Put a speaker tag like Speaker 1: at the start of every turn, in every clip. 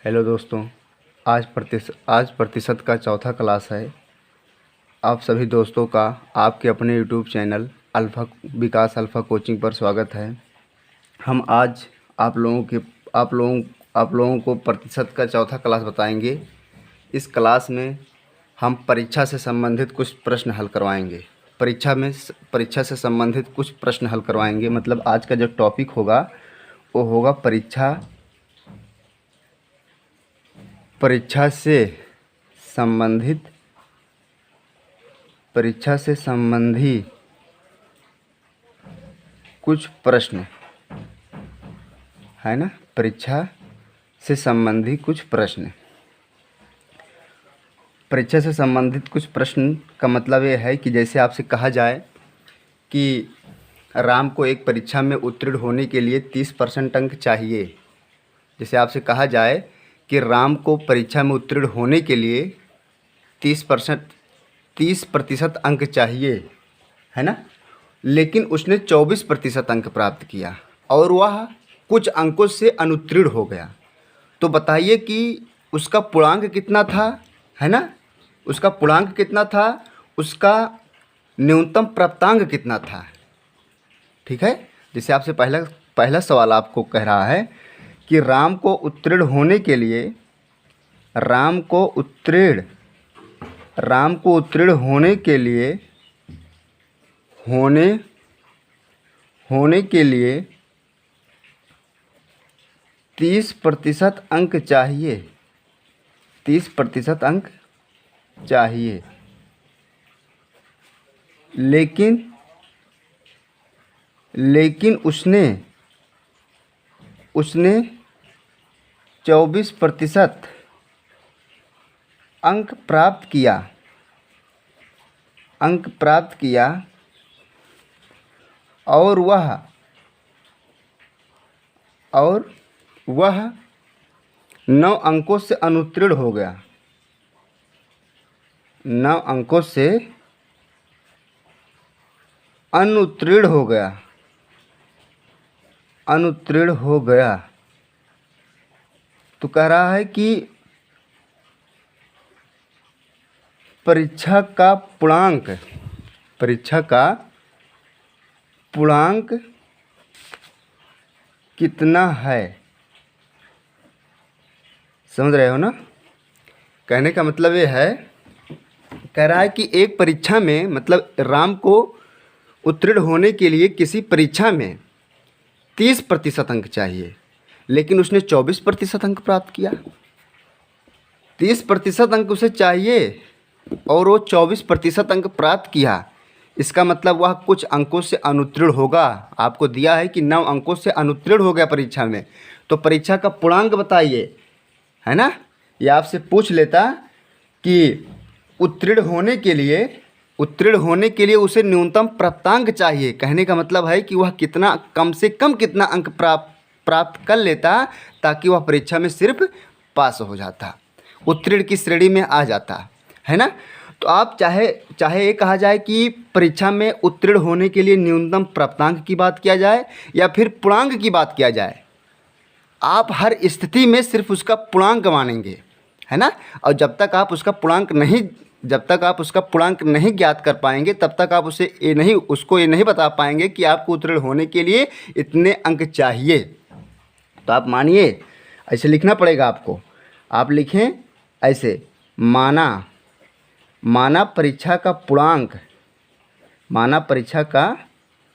Speaker 1: Hello दोस्तों। आज प्रतिशत का चौथा क्लास है। आप सभी दोस्तों का आपके अपने यूट्यूब चैनल विकास अल्फ़ा कोचिंग पर स्वागत है। हम आज आप लोगों को प्रतिशत का चौथा क्लास बताएंगे। इस क्लास में हम परीक्षा से संबंधित कुछ प्रश्न हल करवाएंगे। परीक्षा से संबंधित कुछ प्रश्न हल करवाएंगे। मतलब आज का जो टॉपिक होगा वो होगा परीक्षा से संबंधी कुछ प्रश्न है ना। परीक्षा से संबंधित कुछ प्रश्न का मतलब ये है कि जैसे आपसे कहा जाए कि राम को एक परीक्षा में उत्तीर्ण होने के लिए 30% अंक चाहिए। जैसे आपसे कहा जाए कि राम को परीक्षा में उत्तीर्ण होने के लिए 30% अंक चाहिए, है ना। लेकिन उसने 24% अंक प्राप्त किया और वह कुछ अंकों से अनुत्तीर्ण हो गया। तो बताइए कि उसका पूर्णांक कितना था, है ना। उसका पूर्णांक कितना था, उसका न्यूनतम प्राप्तांक कितना था। ठीक है। जैसे आपसे पहला सवाल आपको कह रहा है कि राम को उत्तीर्ण होने के लिए राम को उत्तीर्ण होने के लिए 30% अंक चाहिए। 30% अंक चाहिए, लेकिन उसने 24% अंक प्राप्त किया और वह 9 अंकों से अनुत्तीर्ण हो गया। 9 अंकों से अनुत्तीर्ण हो गया। तो कह रहा है कि परीक्षा का पूर्णांक कितना है। समझ रहे हो ना। कहने का मतलब ये है, कह रहा है कि एक परीक्षा में, मतलब राम को उत्तीर्ण होने के लिए किसी परीक्षा में 30% अंक चाहिए, लेकिन उसने 24% अंक प्राप्त किया। 30% अंक उसे चाहिए और वो 24% अंक प्राप्त किया। इसका मतलब वह कुछ अंकों से अनुत्तीर्ण होगा। आपको दिया है कि 9 अंकों से अनुत्तीर्ण हो गया परीक्षा में, तो परीक्षा का पूर्णांक बताइए, है ना। या आपसे पूछ लेता कि उत्तीर्ण होने के लिए उसे न्यूनतम प्राप्तांक चाहिए। कहने का मतलब है कि वह कम से कम कितना अंक प्राप्त कर लेता ताकि वह परीक्षा में सिर्फ पास हो जाता, उत्तीर्ण की श्रेणी में आ जाता, है ना। तो आप चाहे ये कहा जाए कि परीक्षा में उत्तीर्ण होने के लिए न्यूनतम प्राप्तांक की बात किया जाए या फिर पूर्णांक की बात किया जाए, आप हर स्थिति में सिर्फ उसका पूर्णांक मानेंगे, है ना। और जब तक आप उसका पूर्णांक नहीं ज्ञात कर पाएंगे, तब तक आप उसको ये नहीं बता पाएंगे कि आपको उत्तीर्ण होने के लिए इतने अंक चाहिए। तो आप मानिए, ऐसे लिखना पड़ेगा आपको। आप लिखें ऐसे, माना परीक्षा का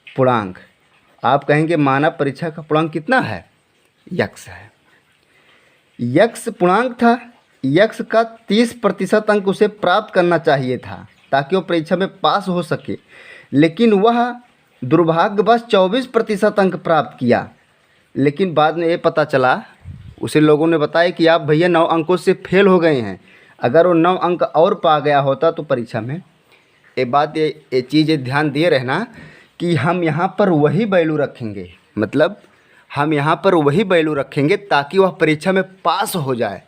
Speaker 1: पूर्णांक। आप कहेंगे माना परीक्षा का पूर्णांक कितना है, यक्स है। यक्स पूर्णांक था। यक्स का 30% अंक उसे प्राप्त करना चाहिए था ताकि वो परीक्षा में पास हो सके, लेकिन वह दुर्भाग्यवश 24% अंक प्राप्त किया। लेकिन बाद में ये पता चला, उसे लोगों ने बताया कि आप भैया 9 अंकों से फेल हो गए हैं। अगर वो 9 अंक और पा गया होता तो परीक्षा में, ये चीज़ ध्यान दिए रहना कि हम यहाँ पर वही वैल्यू रखेंगे। मतलब हम यहाँ पर वही वैल्यू रखेंगे ताकि वह परीक्षा में पास हो जाए।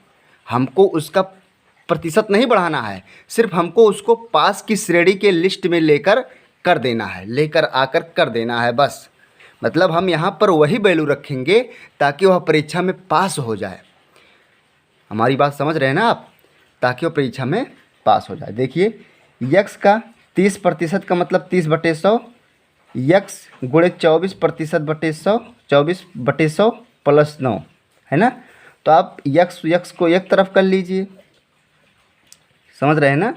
Speaker 1: हमको उसका प्रतिशत नहीं बढ़ाना है, सिर्फ हमको उसको पास की श्रेणी के लिस्ट में लेकर आकर कर देना है बस। मतलब हम यहाँ पर वही वैल्यू रखेंगे ताकि वह परीक्षा में पास हो जाए। हमारी बात समझ रहे हैं ना आप, ताकि वो परीक्षा में पास हो जाए। देखिए यक्स का 30% का मतलब 30/100, यक्स गुणे 24%/100, 24/100 प्लस 9, है ना। तो आप यक्स यक्स को एक तरफ कर लीजिए, समझ रहे हैं ना।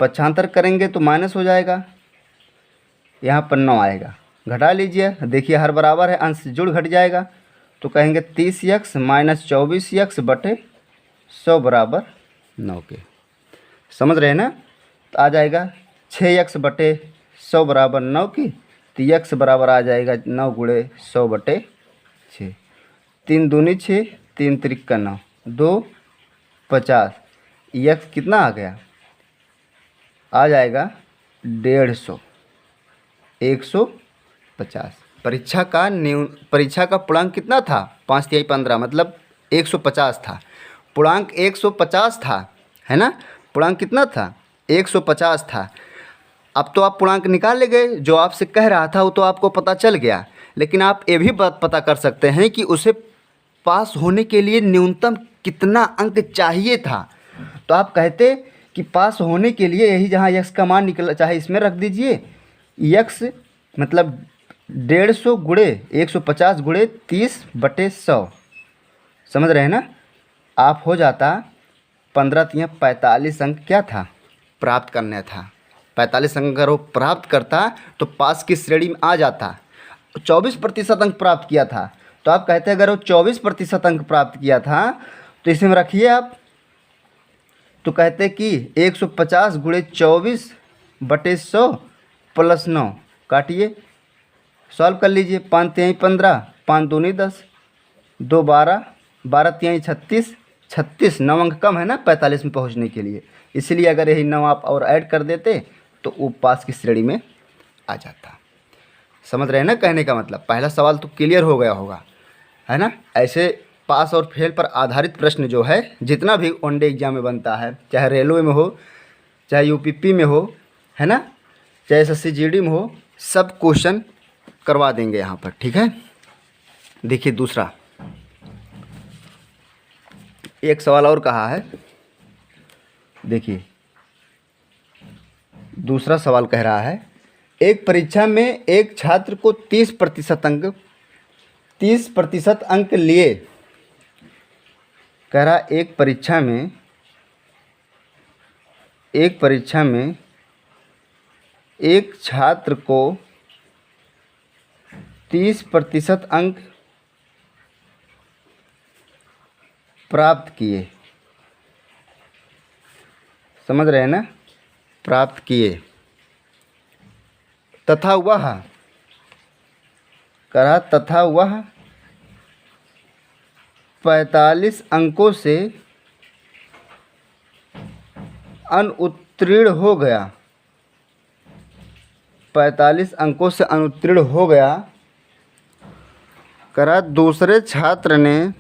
Speaker 1: पक्षांतर करेंगे तो माइनस हो जाएगा, यहाँ पर 9 आएगा, घटा लीजिए। देखिए हर बराबर है, अंश जुड़ घट जाएगा, तो कहेंगे 30x माइनस 24x/100 बराबर 9 के। समझ रहे हैं ना। तो आ जाएगा 6x/100 बराबर 9 की, तो x बराबर आ जाएगा 9 गुणे 100/6। 3 दूनी 6, 3 तिरिक्का 9, 2 50। x कितना आ गया, आ जाएगा 150, 150। परीक्षा का पूर्णांक कितना था, 5×3=15 मतलब 150 था। पूर्णांक 150 था, है ना। पूर्णांक कितना था, 150 था। अब तो आप पूर्णांक निकाल ले गए, जो आपसे कह रहा था वो तो आपको पता चल गया, लेकिन आप ये भी बात पता कर सकते हैं कि उसे पास होने के लिए न्यूनतम कितना अंक चाहिए था। तो आप कहते कि पास होने के लिए यही जहाँ यक्स का मान निकला, चाहे इसमें रख दीजिए, यक्स मतलब 150 गुणे 150 गुणे 30/100, समझ रहे हैं ना। आप हो जाता 15×3=45 अंक क्या था, प्राप्त करना था। 45 अंक अगर वो प्राप्त करता तो पास की श्रेणी में आ जाता। 24% अंक प्राप्त किया था, तो आप कहते हैं अगर वो 24% अंक प्राप्त किया था तो इसमें रखिए आप, तो कहते कि 150 गुणे 24/100 प्लस 9, काटिए सॉल्व कर लीजिए। 5×3=15, 5×2 = 10, 2 12, 12×3=36, 36 9 अंक कम है ना 45 में पहुंचने के लिए, इसलिए अगर यही 9 आप और ऐड कर देते तो वो पास की श्रेणी में आ जाता। समझ रहे हैं ना कहने का मतलब। पहला सवाल तो क्लियर हो गया होगा, है ना। ऐसे पास और फेल पर आधारित प्रश्न जो है जितना भी वनडे एग्जाम में बनता है, चाहे रेलवे में हो, चाहे यूपीपी में हो, है ना, चाहे SSC-GD में हो, सब क्वेश्चन करवा देंगे यहाँ पर, ठीक है। देखिए दूसरा एक सवाल और कहा है, देखिए दूसरा सवाल कह रहा है, एक परीक्षा में एक छात्र को 30% अंक लिए, कह रहा एक परीक्षा में एक छात्र को 30% अंक प्राप्त किए, समझ रहे हैं ना, प्राप्त किए, तथा वह 45 अंकों से अनुत्तीर्ण हो गया, 45 अंकों से अनुत्तीर्ण हो गया, करा दूसरे छात्र ने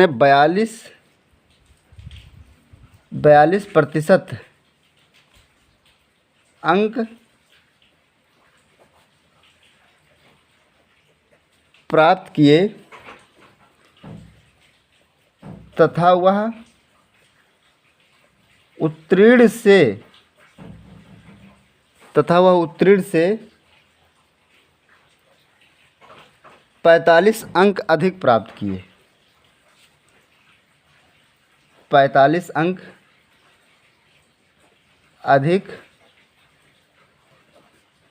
Speaker 1: 42% अंक प्राप्त किए, तथा वह उत्तीर्ण से 45 अंक अधिक प्राप्त किए, 45 अंक अधिक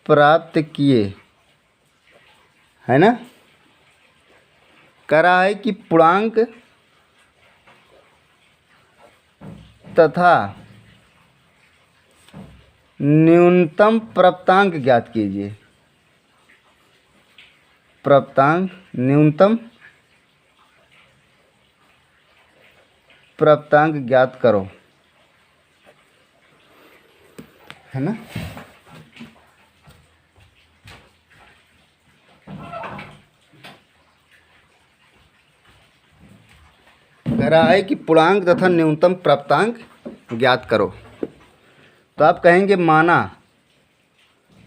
Speaker 1: प्राप्त किए, है ना। करा है कि पूर्णांक तथा न्यूनतम प्राप्तांक ज्ञात कीजिए। न्यूनतम प्राप्तांक ज्ञात करो, है ना। कह रहा है कि पूर्णांक तथा न्यूनतम प्राप्तांक ज्ञात करो। तो आप कहेंगे माना।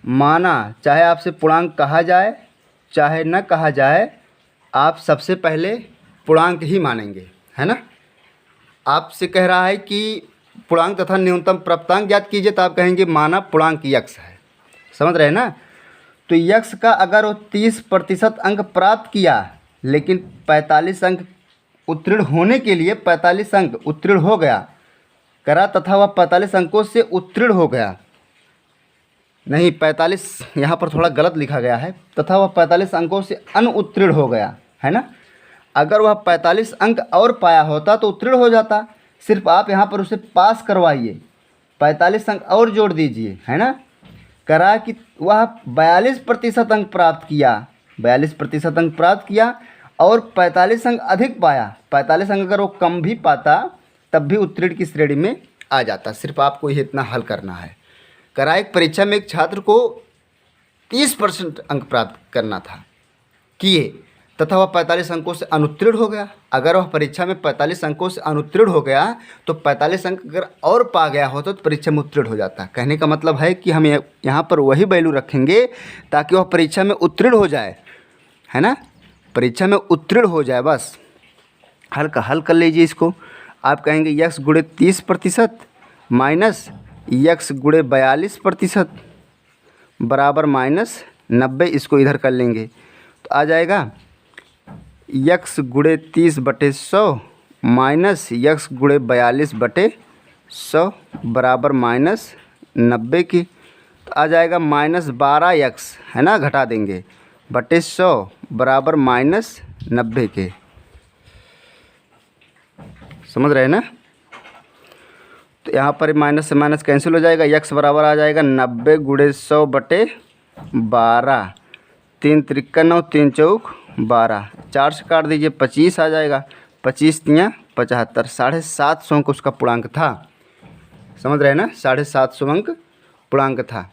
Speaker 1: माना, चाहे आपसे पूर्णांक कहा जाए चाहे न कहा जाए, आप सबसे पहले पूर्णांक ही मानेंगे, है ना। आपसे कह रहा है कि पूर्णांक तथा न्यूनतम प्राप्तांक ज्ञात कीजिए, तो आप कहेंगे माना पूर्णांक यक्स है। समझ रहे हैं ना। तो यक्स का अगर वो 30% अंक प्राप्त किया लेकिन 45 अंक उत्तीर्ण होने के लिए 45 अंक उत्तीर्ण हो गया करा, तथा वह 45 अंकों से उत्तीर्ण हो गया, नहीं 45 यहाँ पर थोड़ा गलत लिखा गया है, तथा वह 45 अंकों से अनुत्तीर्ण हो गया, है ना। अगर वह 45 अंक और पाया होता तो उत्तीर्ण हो जाता। सिर्फ आप यहाँ पर उसे पास करवाइए, 45 अंक और जोड़ दीजिए, है ना। करा कि वह 42% अंक प्राप्त किया, 42% अंक प्राप्त किया और 45 अंक अधिक पाया। 45 अंक अगर वो कम भी पाता तब भी उत्तीर्ण की श्रेणी में आ जाता। सिर्फ आपको ये इतना हल करना है। करा एक परीक्षा में एक छात्र को 30% अंक प्राप्त करना था, किए, तथा वह 45 अंकों से अनुत्तीर्ण हो गया। अगर वह परीक्षा में 45 अंकों से अनुत्तीर्ण हो गया तो 45 अंक अगर और पा गया होता तो परीक्षा में उत्तीर्ण हो जाता। कहने का मतलब है कि हम यहाँ पर वही वैल्यू रखेंगे ताकि वह परीक्षा में उत्तीर्ण हो जाए, है ना, परीक्षा में उत्तीर्ण हो जाए। बस हल कर लीजिए इसको। आप कहेंगे यक्स गुणे 30% माइनस यक्स गुणे 42% बराबर -90। इसको इधर कर लेंगे तो आ जाएगा यक्स गुणे 30/100 माइनस यक्स गुणे 42/100 बराबर -90 की। तो आ जाएगा -12 यक्स, है ना, घटा देंगे, बटे 100 बराबर -90 के। समझ रहे हैं ना। तो यहाँ पर माइनस से माइनस कैंसिल हो जाएगा। यक्स बराबर आ जाएगा 90 गुणे 100/12। 3 त्रिक्का 9, 3 चौक 12, 4 से काट दीजिए 25 आ जाएगा। 25 तियाँ 75, 750 अंक उसका पूर्णांक था। समझ रहे हैं ना, 750 अंक पूर्णांक था।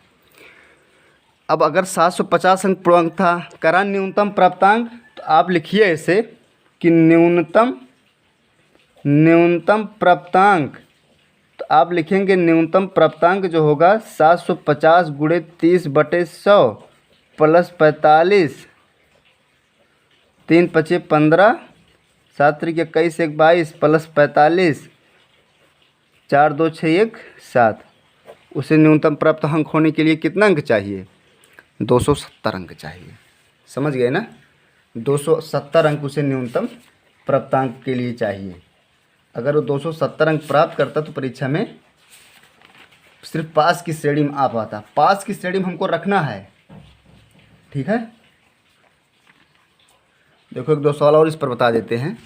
Speaker 1: अब अगर 750 अंक पूर्णांक था, करा न्यूनतम प्राप्तांक, तो आप लिखिए ऐसे कि न्यूनतम प्राप्तांक। तो आप लिखेंगे न्यूनतम प्राप्तांक जो होगा 750 गुणे 30/100 प्लस 45, 3 पचे 15, 7 त्रिक 21, 1 22 प्लस 45, 4 2 6 1 7। उसे न्यूनतम प्राप्त अंक होने के लिए कितना अंक चाहिए? 270 अंक चाहिए। समझ गए ना, 270 अंक उसे न्यूनतम प्राप्तांक के लिए चाहिए। अगर वो 270 अंक प्राप्त करता तो परीक्षा में सिर्फ पास की श्रेणी में आ पाता। पास की श्रेणी में हमको रखना है, ठीक है। देखो 1-2 सवाल और इस पर बता देते हैं।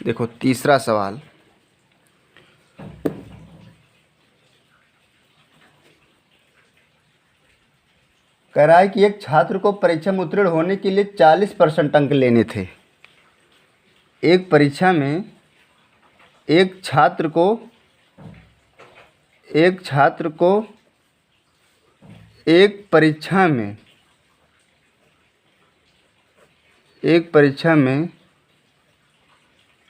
Speaker 1: देखो तीसरा सवाल, कह रहा है कि एक छात्र को परीक्षा में उत्तीर्ण होने के लिए 40% अंक लेने थे। एक परीक्षा में एक छात्र को एक परीक्षा में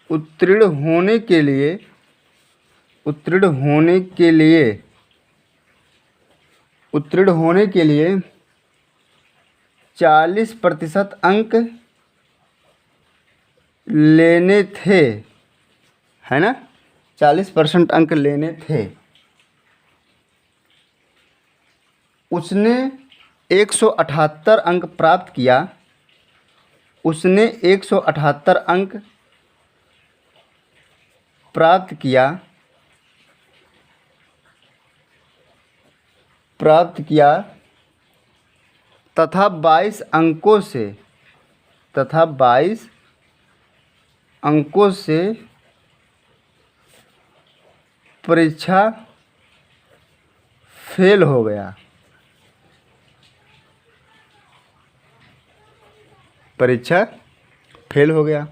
Speaker 1: उत्तीर्ण होने के लिए 40% अंक लेने थे, है ना, 40% अंक लेने थे। उसने 178 अंक प्राप्त किया। उसने 178 अंक प्राप्त किया तथा 22 अंकों से परीक्षा फेल हो गया। परीक्षा फेल हो गया।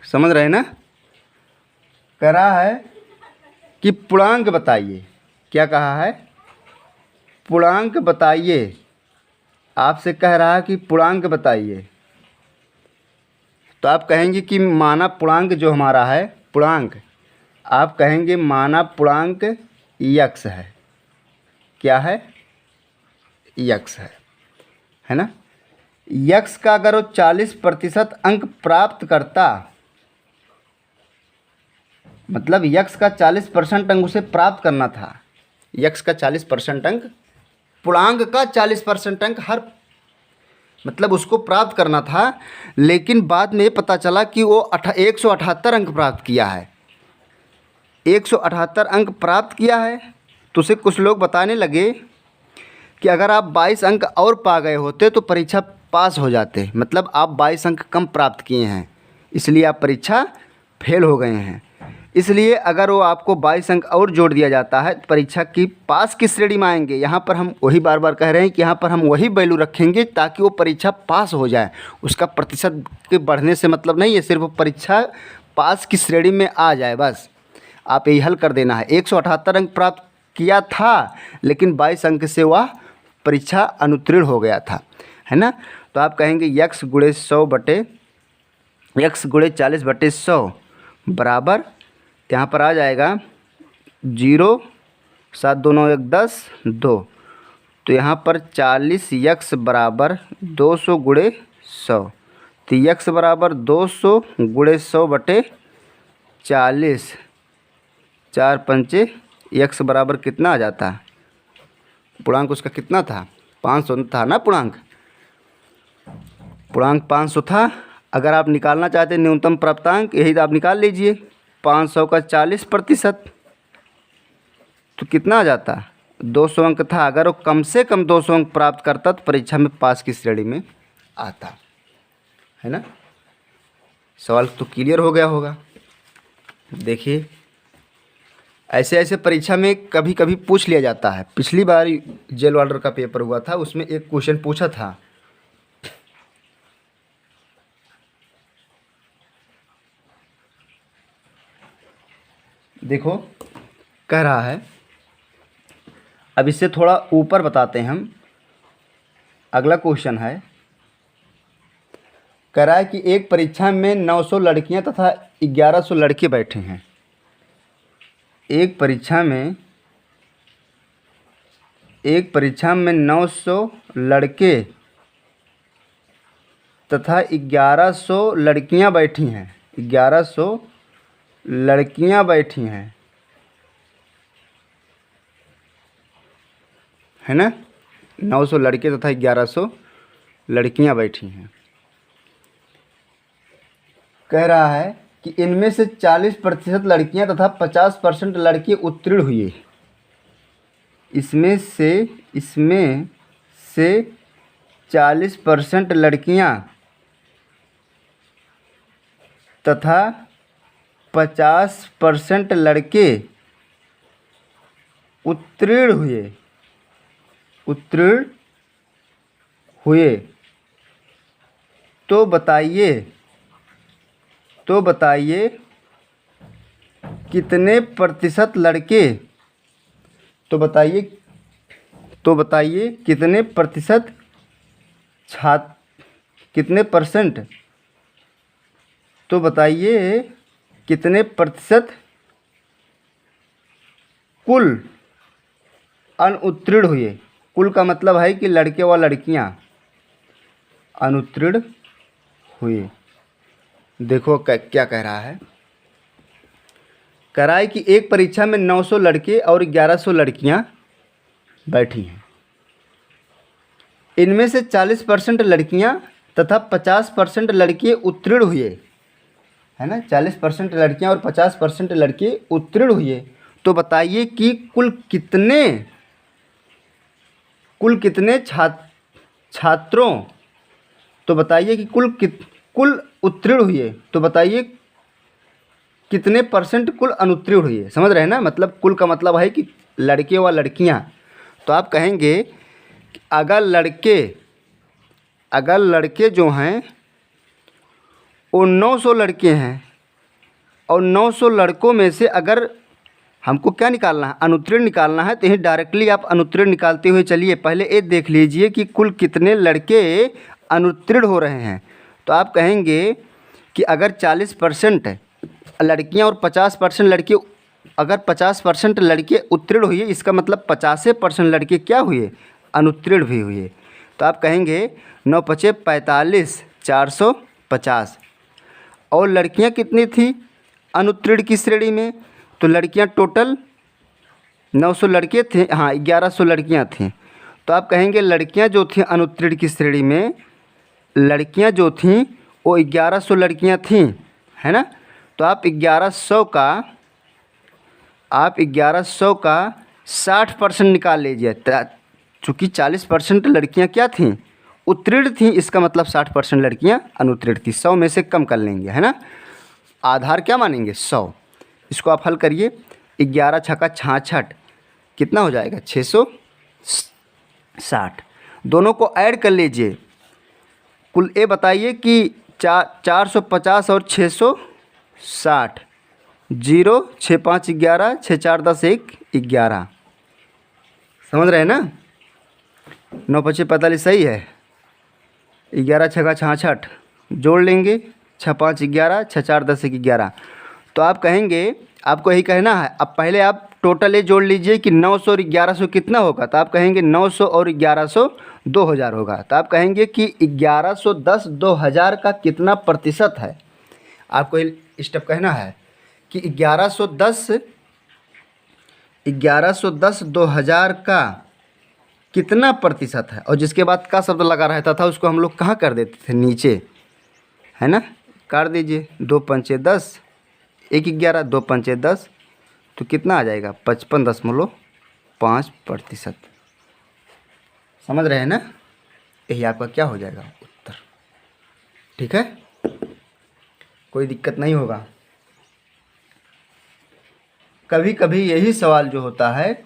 Speaker 1: समझ रहे हैं ना। कह रहा है कि पूर्णांक बताइए। क्या कहा है? पूर्णांक बताइए, आपसे कह रहा है कि पूर्णांक बताइए, तो आप कहेंगे कि माना पूर्णांक जो हमारा है पूर्णांक, आप कहेंगे माना पूर्णांक यक्स है। क्या है? यक्स है ना। यक्स का अगर वो 40% अंक प्राप्त करता, मतलब यक्स का 40% अंक उसे प्राप्त करना था। यक्स का 40% अंक, पूर्णांक का 40% अंक हर, मतलब उसको प्राप्त करना था, लेकिन बाद में पता चला कि वो 178 अंक प्राप्त किया है। 178 अंक प्राप्त किया है, तो उसे कुछ लोग बताने लगे कि अगर आप 22 अंक और पा गए होते तो परीक्षा पास हो जाते, मतलब आप 22 अंक कम प्राप्त किए हैं, इसलिए आप परीक्षा फेल हो गए हैं। इसलिए अगर वो आपको 22 अंक और जोड़ दिया जाता है तो परीक्षा की पास की श्रेणी में आएंगे। यहाँ पर हम वही बार बार कह रहे हैं कि यहाँ पर हम वही वैल्यू रखेंगे ताकि वो परीक्षा पास हो जाए। उसका प्रतिशत के बढ़ने से मतलब नहीं है, सिर्फ परीक्षा पास की श्रेणी में आ जाए, बस आप यही हल कर देना है। 178 अंक प्राप्त किया था, लेकिन 22 अंक से वह परीक्षा अनुत्तीर्ण हो गया था, है ना। तो आप कहेंगे यक्स गुणे 40/100 बराबर, यहाँ पर आ जाएगा 0, 7 2 9 1 10 2, तो यहाँ पर 40 यक्स बराबर 200 गुणे 100, तो यक्स बराबर 200 गुणे 100/40, 4 पंचे, यक्स बराबर कितना आ जाता? पूर्णांक उसका कितना था? 500 था ना पूर्णांक। पूर्णांक 500 था। अगर आप निकालना चाहते हैं न्यूनतम प्राप्तांक, यही तो आप निकाल लीजिए। 500 का 40%, तो कितना आ जाता? 200 अंक था। अगर वो कम से कम 200 अंक प्राप्त करता तो परीक्षा में पास की श्रेणी में आता, है ना। सवाल तो क्लियर हो गया होगा। देखिए, ऐसे ऐसे परीक्षा में कभी कभी पूछ लिया जाता है। पिछली बार जेल वार्डर का पेपर हुआ था, उसमें एक क्वेश्चन पूछा था, देखो कह रहा है, अब इससे थोड़ा ऊपर बताते हैं हम। अगला क्वेश्चन है, कह रहा है कि एक परीक्षा में 900 लड़कियां तथा 1100 लड़के बैठे हैं। एक परीक्षा में 900 लड़के तथा 1100 लड़कियां बैठी हैं। 1100 लड़कियां बैठी हैं, है ना। 900 लड़के तथा 1100 लड़कियां बैठी हैं। कह रहा है कि इनमें से 40% लड़कियां तथा 50% लड़के उत्तीर्ण हुए। इसमें से 40% लड़कियां तथा 50% लड़के उत्तीर्ण हुए, तो बताइए कितने प्रतिशत लड़के, तो बताइए कितने प्रतिशत छात्र, कितने परसेंट, तो बताइए कितने प्रतिशत कुल अनुत्तीर्ण हुए। कुल का मतलब है कि लड़के व लड़कियां अनुत्तीर्ण हुए। देखो क्या कह रहा है। कह रहा है कि एक परीक्षा में 900 लड़के और 1100 लड़कियां बैठी हैं। इनमें से 40% लड़कियां तथा 50% लड़के उत्तीर्ण हुए, है ना। 40% लड़कियां और 50% लड़के उत्तीर्ण हुए, तो बताइए कि कुल कितने छात्रों, तो बताइए कि कुल उत्तीर्ण हुए, तो बताइए कितने परसेंट कुल अनुत्तीर्ण हुए। समझ रहे हैं ना, मतलब कुल का मतलब है कि लड़के व लड़कियां। तो आप कहेंगे कि अगर लड़के जो हैं वो 900 लड़के हैं और 900 लड़कों में से अगर हमको क्या निकालना है, अनुत्तीर्ण निकालना है। तो यही डायरेक्टली आप अनुत्तीर्ण निकालते हुए चलिए। पहले ये देख लीजिए कि कुल कितने लड़के अनुत्तीर्ण हो रहे हैं। तो आप कहेंगे कि अगर 40% लड़कियां और 50% लड़के, अगर 50% लड़के उत्तीर्ण हुए, इसका मतलब 50% लड़के क्या हुए, अनुत्तीर्ण भी हुए। तो आप कहेंगे 9 पचे 45, 450। और लड़कियां कितनी थी अनुत्तीर्ण की श्रेणी में, तो लड़कियां टोटल 900 लड़के थे, हाँ 1100 लड़कियां थीं। तो आप कहेंगे लड़कियां जो थीं अनुत्तीर्ण की श्रेणी में, लड़कियां जो थीं वो 1100 लड़कियां थीं, है ना। तो आप 1100 का 60% निकाल लीजिए। चूँकि 40% लड़कियां क्या थीं, उत्तीर्ण थीं, इसका मतलब 60% लड़कियां अनुत्तीर्ण थीं। 100 में से कम कर लेंगे, है ना। आधार क्या मानेंगे, 100। इसको आप हल करिए। 11 छक्का 66 कितना हो जाएगा, 660। दोनों को ऐड कर लीजिए। कुल ये बताइए कि 450 और 660, 0 6 5 11, 6 4 10 1 11। समझ रहे हैं ना। 9 पचे 45 सही है। 11 छक्का 66 जोड़ लेंगे, 6 5 11, 6 4 10 1 11। तो आप कहेंगे, आपको यही कहना है। अब पहले आप टोटल ये जोड़ लीजिए कि 900 और 1100 कितना होगा। तो आप कहेंगे 900 और 1100 2000 होगा। तो आप कहेंगे कि 1110 2000 का कितना प्रतिशत है। आपको ये स्टेप कहना है कि 1110 2000 का कितना प्रतिशत है। और जिसके बाद का शब्द लगा रहता था उसको हम लोग कहाँ कर देते थे, नीचे, है ना। काट दीजिए। 2 पंचे 10, 1 11, 2 पंचे 10, तो कितना आ जाएगा, 55.5%। समझ रहे हैं ना। यही आपका क्या हो जाएगा, उत्तर। ठीक है, कोई दिक्कत नहीं होगा। कभी कभी यही सवाल जो होता है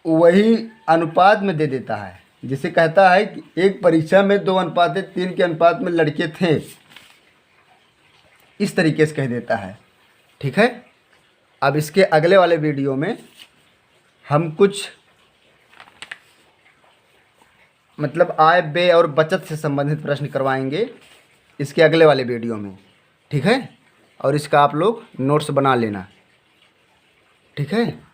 Speaker 1: वही अनुपात में दे देता है। जिसे कहता है कि एक परीक्षा में 2:3 के अनुपात में लड़के थे, इस तरीके से कह देता है। ठीक है। अब इसके अगले वाले वीडियो में हम कुछ मतलब आय व्यय और बचत से संबंधित प्रश्न करवाएंगे इसके अगले वाले वीडियो में। ठीक है। और इसका आप लोग नोट्स बना लेना। ठीक है।